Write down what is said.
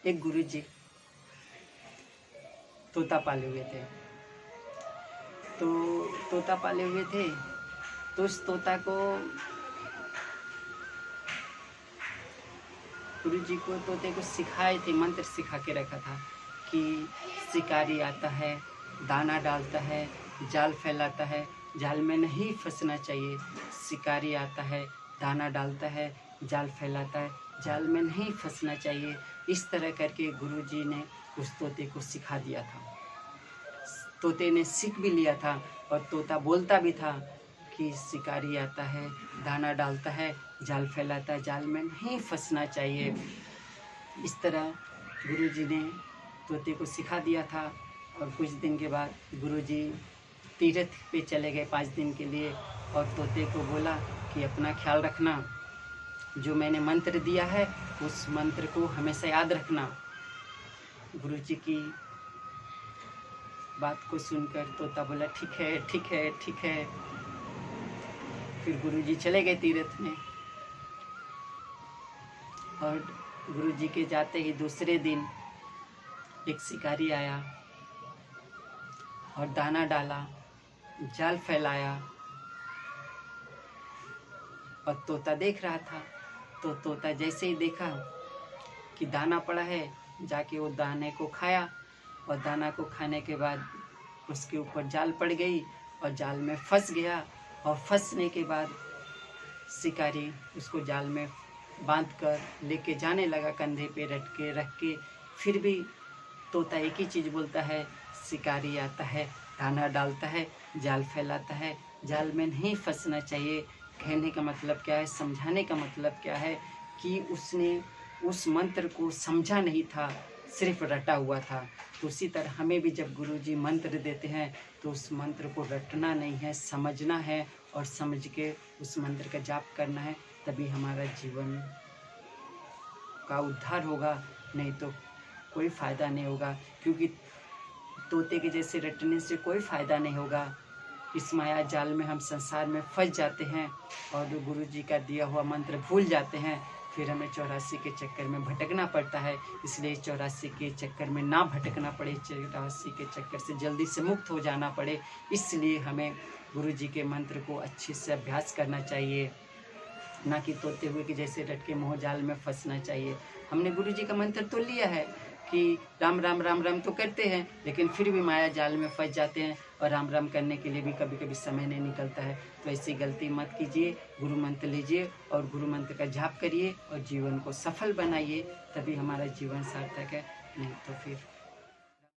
एक गुरुजी तोता पाले हुए थे। तो तोता पाले हुए थे, तो उस तोता को गुरुजी को तोते को सिखाए थे, मंत्र सिखा के रखा था कि शिकारी आता है, दाना डालता है, जाल फैलाता है, जाल में नहीं फंसना चाहिए। शिकारी आता है, दाना डालता है, जाल फैलाता है, जाल में नहीं फंसना चाहिए। इस तरह करके गुरुजी ने उस तोते को सिखा दिया था। तोते ने सीख भी लिया था और तोता बोलता भी था कि शिकारी आता है, दाना डालता है, जाल फैलाता है, जाल में नहीं फंसना चाहिए। इस तरह गुरुजी ने तोते को सिखा दिया था। और कुछ दिन के बाद गुरुजी तीर्थ पे चले गए 5 दिन के लिए और तोते को बोला कि अपना ख्याल रखना, जो मैंने मंत्र दिया है उस मंत्र को हमेशा याद रखना। गुरुजी की बात को सुनकर तोता बोला ठीक है ठीक है ठीक है। फिर गुरुजी चले गए तीर्थ में और गुरुजी के जाते ही दूसरे दिन एक शिकारी आया और दाना डाला, जाल फैलाया और तोता देख रहा था। तो तोता जैसे ही देखा कि दाना पड़ा है, जाके वो दाने को खाया और दाना को खाने के बाद उसके ऊपर जाल पड़ गई और जाल में फंस गया। और फंसने के बाद शिकारी उसको जाल में बांध कर लेके जाने लगा, कंधे पे रख के। फिर भी तोता एक ही चीज़ बोलता है, शिकारी आता है, दाना डालता है, जाल फैलाता है, जाल में नहीं फंसना चाहिए। कहने का मतलब क्या है, समझाने का मतलब क्या है कि उसने उस मंत्र को समझा नहीं था, सिर्फ रटा हुआ था। तो उसी तरह हमें भी जब गुरुजी मंत्र देते हैं तो उस मंत्र को रटना नहीं है, समझना है और समझ के उस मंत्र का जाप करना है, तभी हमारा जीवन का उद्धार होगा। नहीं तो कोई फ़ायदा नहीं होगा, क्योंकि तोते के जैसे रटने से कोई फ़ायदा नहीं होगा। इस माया जाल में हम संसार में फंस जाते हैं और गुरुजी का दिया हुआ मंत्र भूल जाते हैं। फिर हमें 84 के चक्कर में भटकना पड़ता है। इसलिए 84 के चक्कर में ना भटकना पड़े, 84 के चक्कर से जल्दी से मुक्त हो जाना पड़े, इसलिए हमें गुरुजी के मंत्र को अच्छे से अभ्यास करना चाहिए, ना कि तोते हुए कि जैसे रट के मोह जाल में फंसना चाहिए। हमने गुरुजी का मंत्र तो लिया है कि राम राम राम राम तो करते हैं, लेकिन फिर भी माया जाल में फंस जाते हैं और राम राम करने के लिए भी कभी कभी समय नहीं निकलता है। तो ऐसी गलती मत कीजिए, गुरु मंत्र लीजिए और गुरु मंत्र का जाप करिए और जीवन को सफल बनाइए, तभी हमारा जीवन सार्थक है। नहीं तो फिर